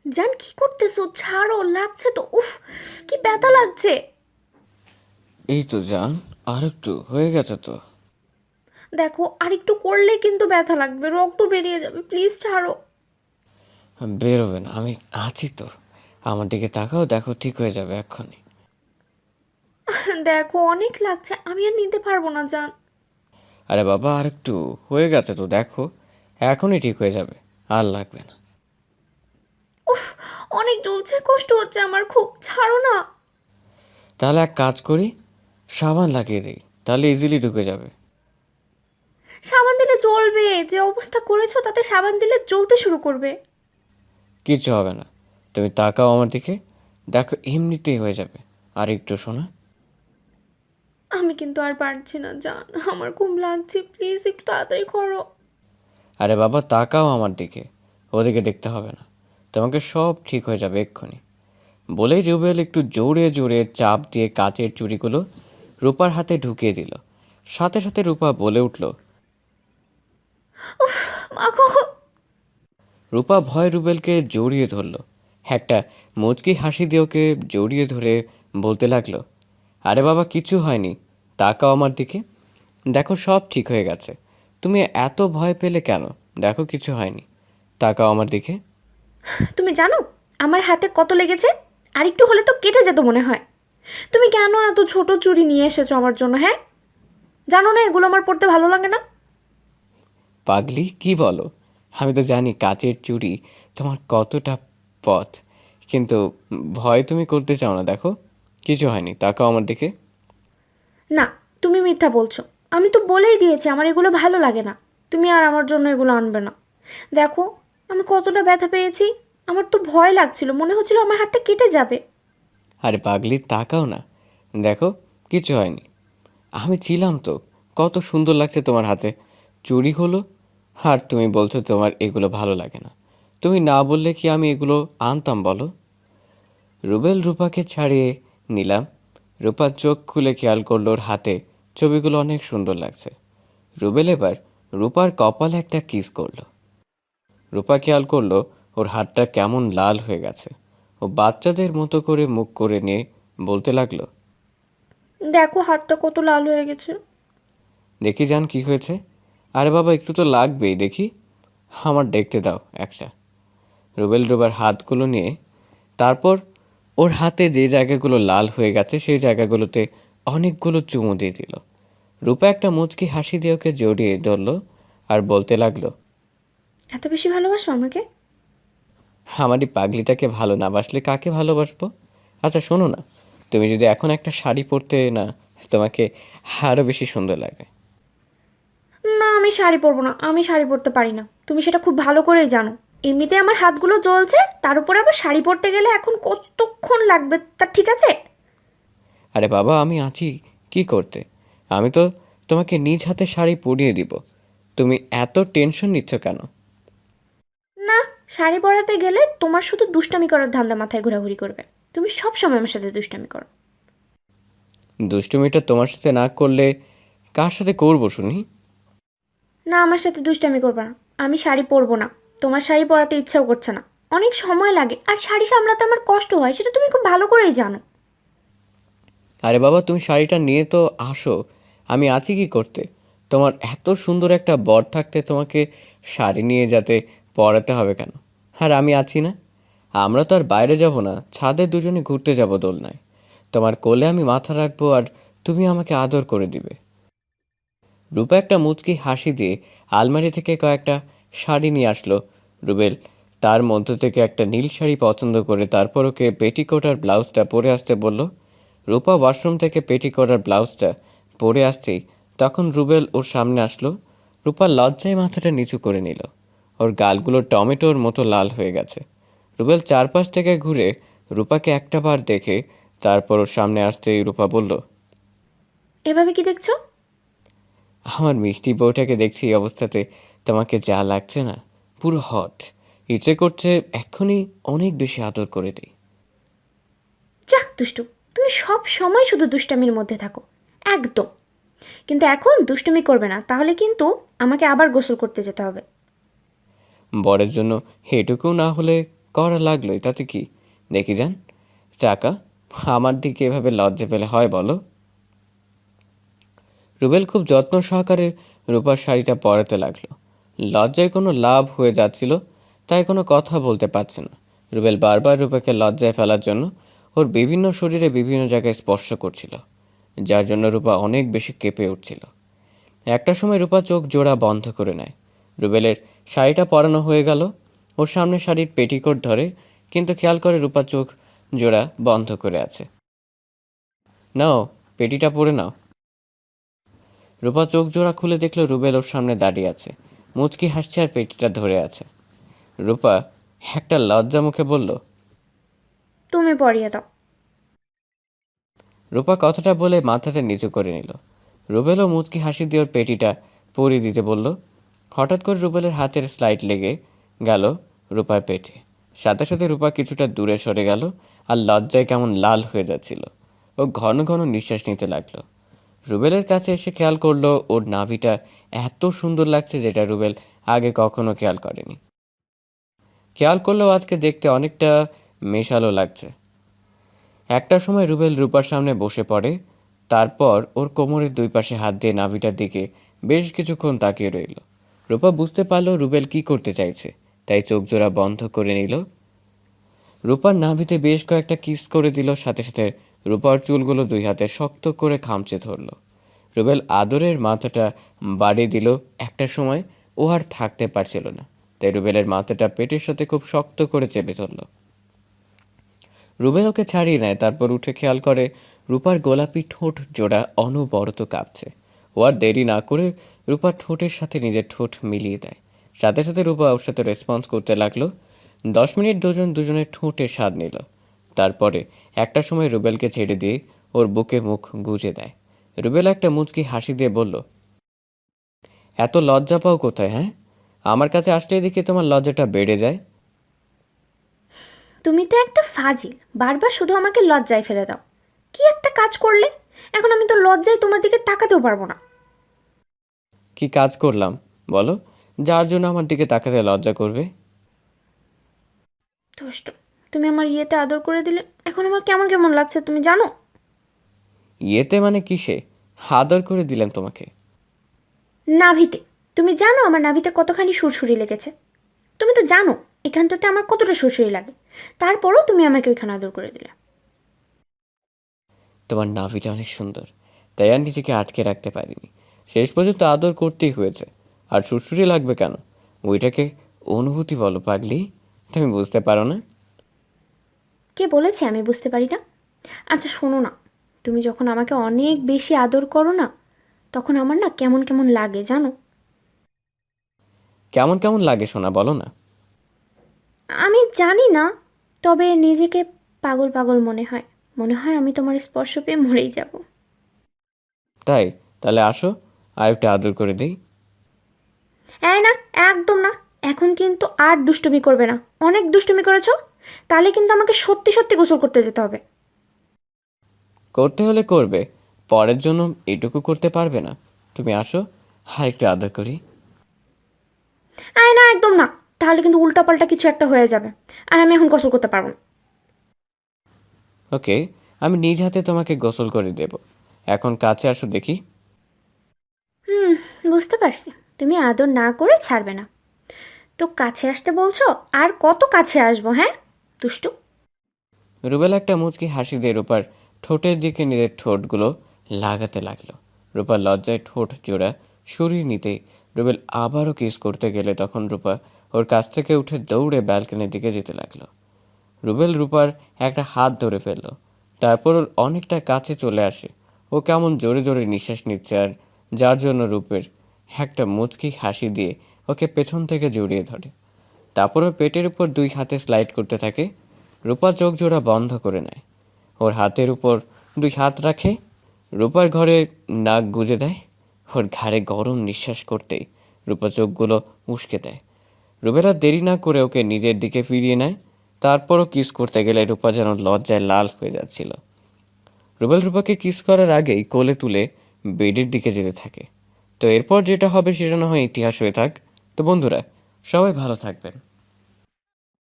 জান কি করতেছো? ছাড়ো, লাগছে তো। উফ, কি ব্যথা লাগছে। এই তো জান, আর একটু হয়ে গেছে তো। দেখো, আর একটু করলে কিন্তু ব্যথা লাগবে, রক্ত বেরিয়ে যাবে, প্লিজ ছাড়ো। বেরোবে না, আমি আছি তো। আমার দিকে তাকাও, দেখো ঠিক হয়ে যাবে এক্ষুনি। দেখো, অনেক লাগছে, আমি আর নিতে পারবো না জান। আরে বাবা, আর একটু হয়ে গেছে তো, দেখো এখনই ঠিক হয়ে যাবে, আর লাগবে না। উফ, অনেক জ্বলছে, কষ্ট হচ্ছে আমার খুব, ছাড়ো না। তাহলে এক কাজ করি, সাবান লাগিয়ে দিই, তাহলে ইজিলি ঢুকে যাবে। সাবান দিলে জ্বলবে? যে অবস্থা করেছো তাতে সাবান দিলে জ্বলতে শুরু করবে। কিচ্ছু হবে না, তুমি তাকাও আমার দিকে, দেখো এমনিতেই হয়ে যাবে। আর একটু শোনা। আমি কিন্তু আর পারছি না জান, আমার খুব লাগছে, প্লিজ একটু তাড়াতাড়ি করো। আরে বাবা তাকাও আমার দিকে, ওদিকে দেখতে হবে না, তোমাকে সব ঠিক হয়ে যাবে এক্ষুনি। বলেই রুবেল একটু জোরে জোরে চাপ দিয়ে কাচের চুড়িগুলো রূপার হাতে ঢুকিয়ে দিল। সাথে সাথে রূপা বলে উঠল। মাগো। রূপা ভয় রুবেলকে জড়িয়ে ধরল, একটা মুচকি হাসি দিয়ে ওকে জড়িয়ে ধরে বলতে লাগলো, আরে বাবা কিছু হয়নি, তাকাও আমার দিকে, দেখো সব ঠিক হয়ে গেছে। তুমি এত ভয় পেলে কেন? দেখো কিছু হয়নি, তাকাও আমার দিকে। তুমি জানো আমার হাতে কত লেগেছে? আর একটু হলে তো কেটে যেত মনে হয়। তুমি কেন এত ছোট চুড়ি নিয়ে এসেছো আমার জন্য? হ্যাঁ, জানো না এগুলো আমার পড়তে ভালো লাগে না? পাগলি কি বলো? আমি তো জানি কাচের চুড়ি তোমার কতটা পথ, কিন্তু ভয় তুমি করতে চাও না, দেখো কিছু হয়নি, তাকাও আমার দিকে। না, তুমি মিথ্যা বলছো। আমি তো বলেই দিয়েছি আমার এগুলো ভালো লাগে না। তুমি আর আমার জন্য এগুলো আনবে না। দেখো, আমি কতটা ব্যথা পেয়েছি। আমার তো ভয় লাগছিল, মনে হচ্ছিল আমার হাতটা কেটে যাবে। আরে পাগলি তাকাও না, দেখো কিছু হয়নি। আমি ছিলাম তো, কত সুন্দর লাগছে তোমার হাতে চুড়ি হলো, আর তুমি বলছো তোমার এগুলো ভালো লাগে না। তুমি না বললে কি আমি এগুলো আনতাম বলো? রুবেল রূপাকে ছাড়িয়ে নিলাম। রূপার চোখ খুলে খেয়াল করলো ওর হাতে ছবিগুলো অনেক সুন্দর লাগছে। রুবেল এবার রূপার কপালে একটা কিস করলো। রূপা খেয়াল করলো ওর হাতটা কেমন লাল হয়ে গেছে। ও বাচ্চাদের মতো করে মুখ করে নিয়ে বলতে লাগলো, দেখো হাতটা কত লাল হয়ে গেছে। দেখি জান কি হয়েছে? আরে বাবা একটু তো লাগবেই, দেখি, আমার দেখতে দাও একটা। রুবেল রুবার হাতগুলো নিয়ে তারপর ওর হাতে যে জায়গাগুলো লাল হয়ে গেছে সেই জায়গাগুলোতে অনেকগুলো চুমু দিয়ে দিল। রূপা একটা মুচকি হাসি দিয়ে ওকে জড়িয়ে ধরল আর বলতে লাগলো, এত বেশি ভালোবাসো আমাকে? আমার এই পাগলিটাকে ভালো না বাসলে কাকে ভালোবাসবো? আচ্ছা শোনো না, তুমি যদি এখন একটা শাড়ি পরতে না, তোমাকে আরও বেশি সুন্দর লাগে। না, আমি শাড়ি পরবো না, আমি শাড়ি পরতে পারি না, তুমি সেটা খুব ভালো করেই জানো। এমনিতে আমার হাতগুলো জ্বলছে, তার উপরে আবার শাড়ি পরতে গেলে এখন কতক্ষণ লাগবে তা ঠিক আছে? আরে বাবা আমি আছি কি করতে, আমি তো তোমাকে নিজ হাতে শাড়ি পরিয়ে দিব। তুমি এত টেনশন নিচ্ছ কেন? না, শাড়ি পরাতে গেলে তোমার শুধু দুষ্টামি করার ধান্দা মাথায় ঘোরাঘুরি করবে। তুমি সব সময় আমার সাথে দুষ্টামি করো। দুষ্টুমিটা তোমার সাথে না করলে কার সাথে করবো শুনি? না, আমার সাথে দুষ্টামি করবে না। আমি শাড়ি পরবো না। তোমার শাড়ি পরাতে ইচ্ছাও করছে না। অনেক সময় লাগে আর শাড়ি সামলাতে আমার কষ্ট হয়, সেটা তুমি খুব ভালো করেই জানো। আরে বাবা তুমি শাড়িটা নিয়ে তো আসো, আমি আছি কি করতে? তোমার এত সুন্দর একটা বর থাকতে তোমাকে শাড়ি নিয়ে যেতে পরাতে হবে কেন? আর আমি আছি না? আমরা তো আর বাইরে যাব না, ছাদে দুজনে ঘুরতে যাব দোলনায়। তোমার কোলে আমি মাথা রাখবো আর তুমি আমাকে আদর করে দিবে। রূপা একটা মুচকি হাসি দিয়ে আলমারি থেকে কয়েকটা শাড়ি নিয়ে আসলো। রুবেল তার মধ্য থেকে একটা নীল শাড়ি পছন্দ করে তারপর ওকে পেটিকোট আর ব্লাউজটা পরে আসতে বলল। রূপা ওয়াশরুম থেকে পেটিকোট আর ব্লাউজটা পরে আসতেই তখন রুবেল ওর সামনে আসলো। রূপা লজ্জায় মাথাটা নিচু করে নিল। ওর গালগুলো টমেটোর মতো লাল হয়ে গেছে। রুবেল চারপাশ থেকে ঘুরে রূপাকে একটা বার দেখে তারপর ওর সামনে আসতেই রূপা বলল, এভাবে কি দেখছো? আমার মিষ্টি বউটাকে দেখছি এই অবস্থাতে, তোমাকে যা লাগছে না, পুরো হট, ইচ্ছে করছে এক্ষুনি অনেক বেশি আদর করে দিই। যাক দুষ্টু, তুমি সব সময় শুধু দুষ্টামির মধ্যে থাকো। একদম। কিন্তু এখন দুষ্টুমি করবে না, তাহলে কিন্তু আমাকে আবার গোসল করতে যেতে হবে। বরের জন্য এটুকু না হলে করা লাগলোই, তাতে কি? দেখি যান টাকা, আমার দিকে এভাবে লজ্জা পেলে হয় বলো? রুবেল খুব যত্ন সহকারে রূপার শাড়িটা পরাতে লাগলো। লজ্জায় কোনো লাভ হয়ে যাচ্ছিল, তাই কোনো কথা বলতে পারছে না। রুবেল বারবার রূপাকে লজ্জায় ফেলার জন্য ওর বিভিন্ন শরীরে বিভিন্ন জায়গায় স্পর্শ করছিল, যার জন্য রূপা অনেক বেশি কেঁপে উঠছিল। একটা সময় রূপা চোখ জোড়া বন্ধ করে নেয়। রুবেলের শাড়িটা পরানো হয়ে গেল। ওর সামনে শাড়ির পেটিকোট ধরে, কিন্তু খেয়াল করে রূপা চোখ জোড়া বন্ধ করে আছে। নাও, পেটিটা পরে নাও। রূপা চোখ জোড়া খুলে দেখলো রুবেল ওর সামনে দাঁড়িয়ে আছে, মুচকি হাসছে আর পেটিটা ধরে আছে। রূপা একটা লজ্জা মুখে বলল, তুমি পরিয়ে দাও। রূপা কথাটা বলে মাথাটা নিচু করে নিল। রুবেলও মুচকি হাসি দিয়ে ওর পেটিটা পরিয়ে দিতে বলল। হঠাৎ করে রুবেলের হাতের স্লাইড লেগে গেল রূপার পেটে। সাথে সাথে রূপা কিছুটা দূরে সরে গেল আর লজ্জায় কেমন লাল হয়ে যাচ্ছিল। ও ঘন ঘন নিঃশ্বাস নিতে লাগলো। রুবেলের কাছে এসে খেয়াল করলো ওর নাভিটা এত সুন্দর লাগছে, যেটা রুবেল আগে কখনো খেয়াল করেনি। খেয়াল করলেও আজকে দেখতে অনেকটা মেশালো লাগছে। একটা সময় রুবেল রূপার সামনে বসে পড়ে, তারপর ওর কোমরের দুই পাশে হাত দিয়ে নাভিটার দিকে বেশ কিছুক্ষণ তাকিয়ে রইল। রূপা বুঝতে পারলো রুবেল কি করতে চাইছে, তাই চোখ জোড়া বন্ধ করে নিল। রূপার নাভিতে বেশ কয়েকটা কিস করে দিল, সাথে সাথে রূপার চুলগুলো দুই হাতে শক্ত করে খামচে ধরল। রুবেল আদরের মাথাটা বাড়িয়ে দিল। একটা সময় ও আর থাকতে পারছিল না, তাই রুবেলের মাথাটা পেটের সাথে খুব শক্ত করে চেপে ধরল। রুবেল ওকে ছাড়িয়ে নেয়, তারপর উঠে খেয়াল করে রূপার গোলাপি ঠোঁট জোড়া অনবরত কাঁপছে। ও আর দেরি না করে রূপার ঠোঁটের সাথে নিজের ঠোঁট মিলিয়ে দেয়। সাথে সাথে রূপা ওর সাথে রেসপন্স করতে লাগলো। 10 মিনিট দুজনের ঠোঁটের স্বাদ নিল। তারপরে একটা সময় রুবেলকে ছেড়ে দিয়ে ওর বুকে মুখ গুজে দেয়। রুবেল একটা মুচকি হাসি দিয়ে বলল, এত লজ্জা পাও কোথায়? হ্যাঁ, আমার কাছে আসলেই দেখি তোমার লজ্জাটা বেড়ে যায়। তুমি তো একটা ফাজিল, বারবার শুধু আমাকে লজ্জায় ফেলে দাও। কি একটা কাজ করলে? এখন আমি তো লজ্জায় তোমার দিকে তাকাতেও পারবো না। কি কাজ করলাম বলো, যার জন্য আমার দিকে তাকাতে লজ্জা করবে? দুষ্ট, তুমি আমার ইয়েতে আদর করে দিলে এখন আমার কেমন কেমন লাগছে তুমি জানো? ইয়েতে মানে কিসে? আদর করে দিলাম তোমাকে? নাভিতে। তুমি জানো আমার নাভিতে কতখানি সুরসুরি লেগেছে? তুমি তো জানো এখানটাতে আমার কতটা সুরসুরি লাগে, তারপরও তুমি আমাকে ওইখানে আদর করে দিলে। তোমার নাভিটা অনেক সুন্দর, তাই আর নিজেকে আটকে রাখতে পারিনি। শেষ পর্যন্ত আদর করতেই হয়েছে। আর সুরসুরি লাগবে কেন? ওইটাকে অনুভূতি বলো পাগলি, তুমি বুঝতে পারো না? কে বলেছে আমি বুঝতে পারি না? আচ্ছা শোনো না, তুমি যখন আমাকে অনেক বেশি আদর করো না, তখন আমার না কেমন কেমন লাগে জানো? কেমন কেমন লাগে শোনা, বলো না। আমি জানি না, তবে নিজেকে পাগল পাগল মনে হয়। মনে হয় আমি তোমার স্পর্শ পেয়ে মরেই যাব। তাই? তাহলে আসো, আর একটা আদর করে দিই। এই না, একদম না। এখন কিন্তু আর দুষ্টুমি করবে না, অনেক দুষ্টুমি করেছো। তাহলে কিন্তু আমাকে সত্যি সত্যি গোসল করতে যেতে হবে। করতে হলে করবে, পরের জন্য এটুকু করতে পারবে না? তুমি আসো, আর একটু আদর করি। এই না, একদম না। তাহলে কিন্তু উল্টাপাল্টা কিছু একটা হয়ে যাবে, আর আমি এখন গোসল করতে পারবো না। ওকে, আমি নিজ হাতে তোমাকে গোসল করে দেব। এখন কাছে আসো দেখি। হুম, বুঝতে পারছি তুমি আদর না করে ছাড়বে না। তো কাছে আসতে বলছো, আর কত কাছে আসবো? হ্যাঁ দুষ্টু। রুবেল একটা মুচকি হাসি দিয়ে রূপার ঠোঁটের দিকে নিজের ঠোঁটগুলো লাগাতে লাগলো। রূপার লজ্জায় ঠোঁট জোড়া সরিয়ে নিতেই রুবেল আবারও কিস করতে গেলে তখন রূপা ওর কাছ থেকে উঠে দৌড়ে ব্যালকনির দিকে যেতে লাগলো। রুবেল রূপার একটা হাত ধরে ফেলল, তারপর ওর অনেকটা কাছে চলে আসে। ও কেমন জোরে জোরে নিঃশ্বাস নিচ্ছে, আর যার জন্য রূপের একটা মুচকি হাসি দিয়ে ওকে পেছন থেকে জড়িয়ে ধরে। তারপর ওর পেটের উপর দুই হাতে স্লাইড করতে থাকে। রূপা চোখ জোড়া বন্ধ করে নেয়, ওর হাতের উপর দুই হাত রাখে, রূপার ঘরে নাক গুজে দেয়। ওর ঘাড়ে গরম নিঃশ্বাস করতেই রূপা চোখগুলো উস্কে দেয়। রুবেল আর দেরি না করে ওকে নিজের দিকে ফিরিয়ে নেয়। তারপরও কিস করতে গেলে রূপা যেন লজ্জায় লাল হয়ে যাচ্ছিল। রুবেল রূপাকে কিস করার আগেই কোলে তুলে বেডের দিকে যেতে থাকে। তো এরপর যেটা হবে সেটা না হয় ইতিহাস হয়ে থাক। তো বন্ধুরা, সবাই ভালো থাকবেন।